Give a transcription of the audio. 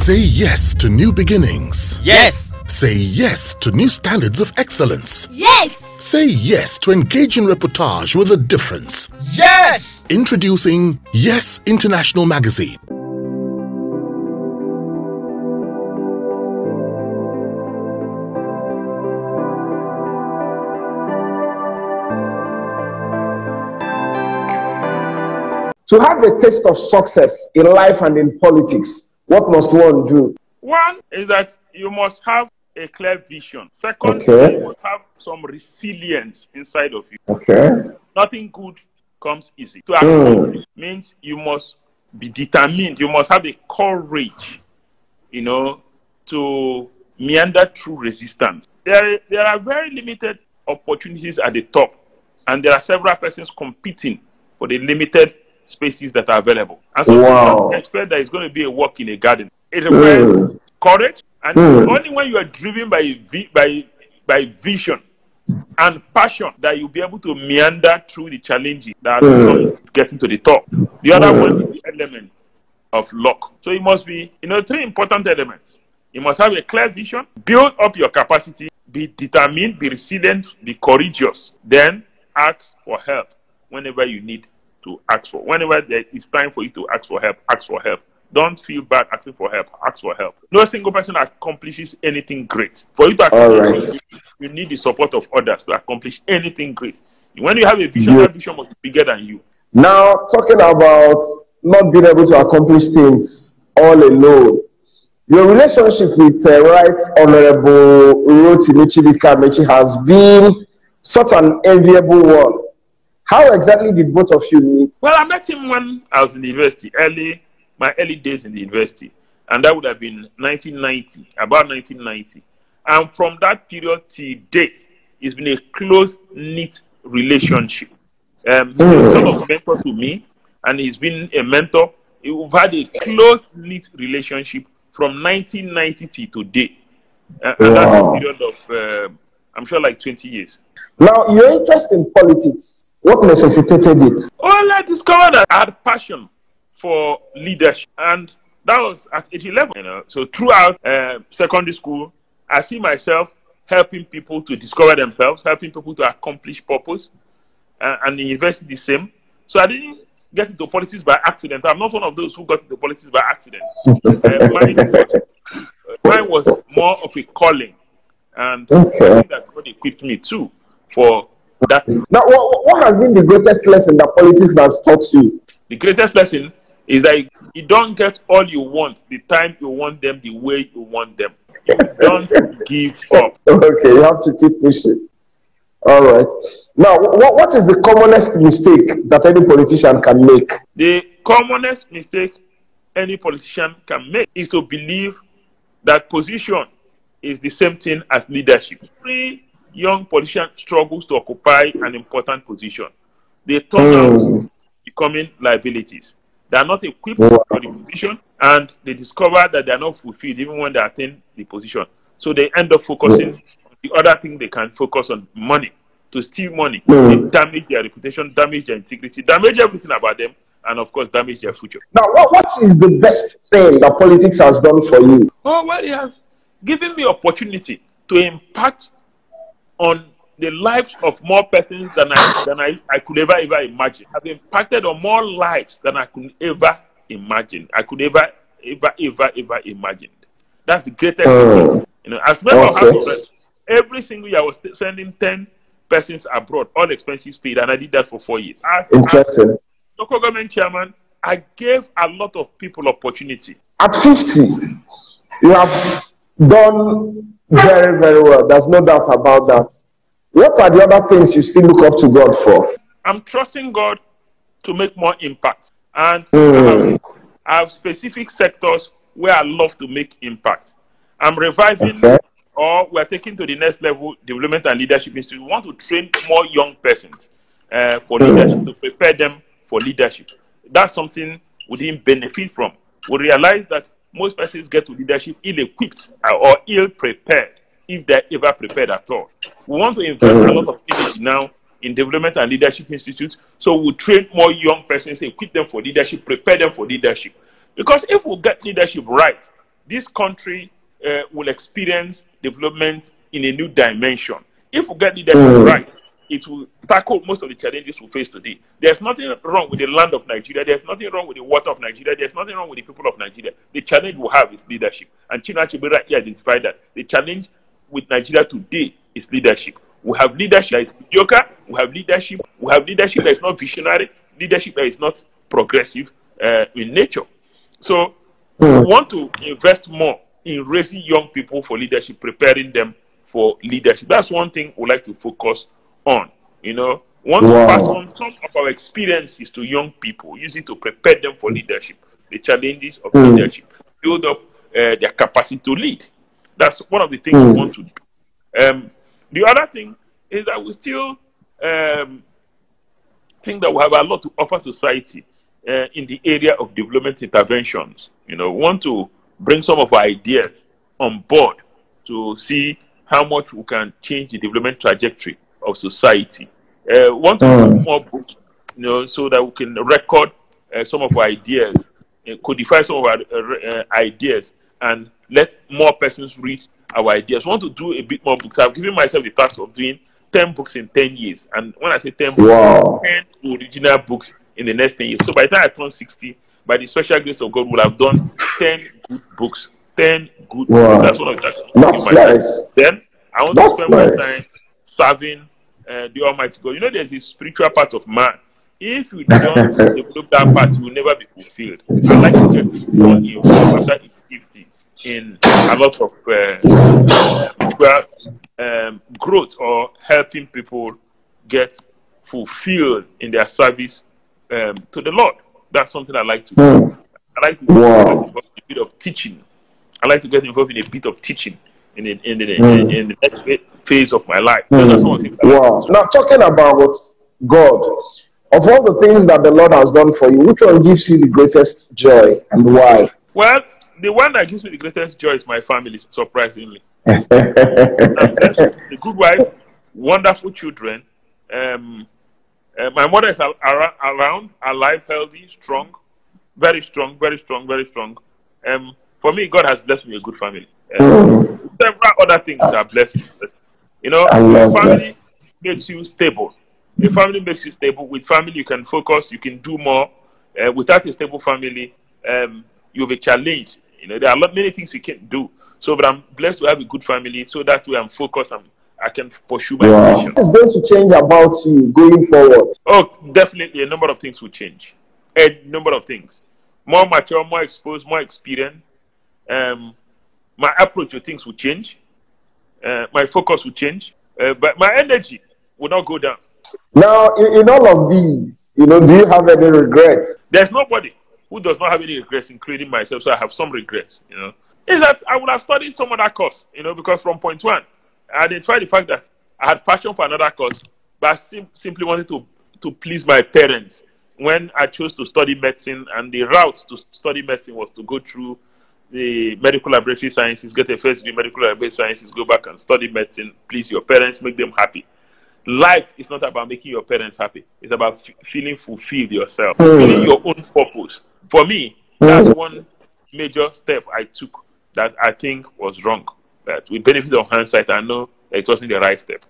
Say yes to new beginnings. Yes. Say yes to new standards of excellence. Yes. Say yes to engaging reportage with a difference. Yes. Introducing Yes International Magazine. To have a taste of success in life and in politics, what must one do? One is that you must have a clear vision. Second, Okay. you must have some resilience inside of you. Okay. Nothing good comes easy. To accomplish means you must be determined. You must have the courage, to meander through resistance. There are very limited opportunities at the top, and there are several persons competing for the limited spaces that are available. And so you don't expect that it's going to be a walk in a garden. It requires courage, and only when you are driven by vision and passion that you'll be able to meander through the challenges that come getting to the top. The other one is the element of luck. So it must be, three important elements. You must have a clear vision, build up your capacity, be determined, be resilient, be courageous. Then ask for help whenever you need to ask for. Whenever there is time for you to ask for help, ask for help. Don't feel bad asking for help. Ask for help. No single person accomplishes anything great. For you to accomplish, you need the support of others to accomplish anything great. When you have a vision, that vision must be bigger than you. Now, talking about not being able to accomplish things all alone, your relationship with Right Honorable Rotimi Chibuike has been such an enviable one. How exactly did both of you meet? Well, I met him when I was in the university, my early days in the university. And that would have been 1990, about 1990. And from that period to date, it's been a close-knit relationship. He's a sort of mentor to me, and he's been a mentor. We've had a close-knit relationship from 1990 to today. And that's a period of, I'm sure, like 20 years. Now, your interest in politics, what necessitated it? Well, I discovered that I had passion for leadership, and that was at age 11. So throughout secondary school, I see myself helping people to discover themselves, helping people to accomplish purpose, and the university the same. So I didn't get into politics by accident. I'm not one of those who got into politics by accident. Mine was more of a calling, and I think that God equipped me too for that. Now, what has been the greatest lesson that politics has taught you? The greatest lesson is that you don't get all you want, the time you want them, the way you want them. You don't give up. Okay, you have to keep pushing. All right. Now, what is the commonest mistake that any politician can make? The commonest mistake any politician can make is to believe that position is the same thing as leadership. Every young politician struggles to occupy an important position. They turn out becoming liabilities. They are not equipped for the position, and they discover that they are not fulfilled even when they attain the position. So they end up focusing on the other thing they can focus on: money, to steal money. They damage their reputation, damage their integrity, damage everything about them, and of course damage their future. Now, what is the best thing that politics has done for you? Oh, well, it has given me opportunity to impact on the lives of more persons than I could ever imagine. I've impacted on more lives than I could ever imagine. I could ever imagine. That's the greatest thing. As member of House of Reps, every single year I was sending 10 persons abroad, all expenses paid, and I did that for 4 years. Interesting. As local government chairman, I gave a lot of people opportunity. At 50, you have done very, very well. There's no doubt about that. What are the other things you still look up to God for? I'm trusting God to make more impact. And I have specific sectors where I love to make impact. I'm reviving, or we're taking to the next level, development and leadership institute. We want to train more young persons for leadership, to prepare them for leadership. That's something we didn't benefit from. We realize that most persons get to leadership ill-equipped or ill-prepared, if they're ever prepared at all. We want to invest a lot of energy now in Development and Leadership Institute, so we'll train more young persons, equip them for leadership, prepare them for leadership. Because if we get leadership right, this country will experience development in a new dimension. If we get leadership right, it will tackle most of the challenges we face today. There's nothing wrong with the land of Nigeria. There's nothing wrong with the water of Nigeria. There's nothing wrong with the people of Nigeria. The challenge we have is leadership. And Chinua Achebe rightly identified that. The challenge with Nigeria today is leadership. We have leadership that is mediocre. We have leadership that is not visionary. Leadership that is not progressive in nature. So we want to invest more in raising young people for leadership, preparing them for leadership. That's one thing we like to focus on. You know, want to pass on some of our experiences to young people, use it to prepare them for leadership, the challenges of leadership, build up their capacity to lead. That's one of the things we want to do. The other thing is that we still think that we have a lot to offer society in the area of development interventions. You know, we want to bring some of our ideas on board to see how much we can change the development trajectory of society. Want to do more books, you know, so that we can record some of our ideas, codify some of our ideas, and let more persons read our ideas. Want to do a bit more books. I've given myself the task of doing 10 books in 10 years. And when I say 10 books, 10 original books in the next 10 years. So by the time I turn 60, by the special grace of God, we'll have done 10 good books. 10 good books. That's one of the tasks. That's nice. Then I want to spend more time serving the Almighty God. You know, there's a spiritual part of man. If you don't develop that part, you will never be fulfilled. I like to get more involved after 50 in a lot of growth or helping people get fulfilled in their service to the Lord. That's something I like to do. I like to get involved in a bit of teaching. I like to get involved in a bit of teaching in the next phase of my life. That's one thing. Now, talking about God, of all the things that the Lord has done for you, which one gives you the greatest joy and why? Well, the one that gives me the greatest joy is my family, surprisingly. A good wife, wonderful children. My mother is around, alive, healthy, strong, very strong, very strong, very strong. For me, God has blessed me a good family. Several other things are blessings. But, you know, your family makes you stable. Your family makes you stable. With family, you can focus, you can do more. Without a stable family, you'll be challenged. You know, there are many things you can't do. So, but I'm blessed to have a good family, so that way I'm focused and I can pursue my passion. What's going to change about you going forward? Oh, definitely a number of things will change. A number of things. More mature, more exposed, more experienced. My approach to things will change. My focus will change. But my energy will not go down. Now, in all of these, you know, do you have any regrets? There's nobody who does not have any regrets, including myself. So I have some regrets, you know. Is that I would have studied some other course, you know, because from point one, I identified the fact that I had passion for another course, but I simply wanted to please my parents when I chose to study medicine. And the route to study medicine was to go through the medical laboratory sciences, get a first degree medical laboratory sciences, go back and study medicine, please your parents, make them happy. Life is not about making your parents happy. It's about feeling fulfilled yourself, feeling your own purpose. For me, that's one major step I took that I think was wrong. But with benefit of hindsight, I know that it wasn't the right step.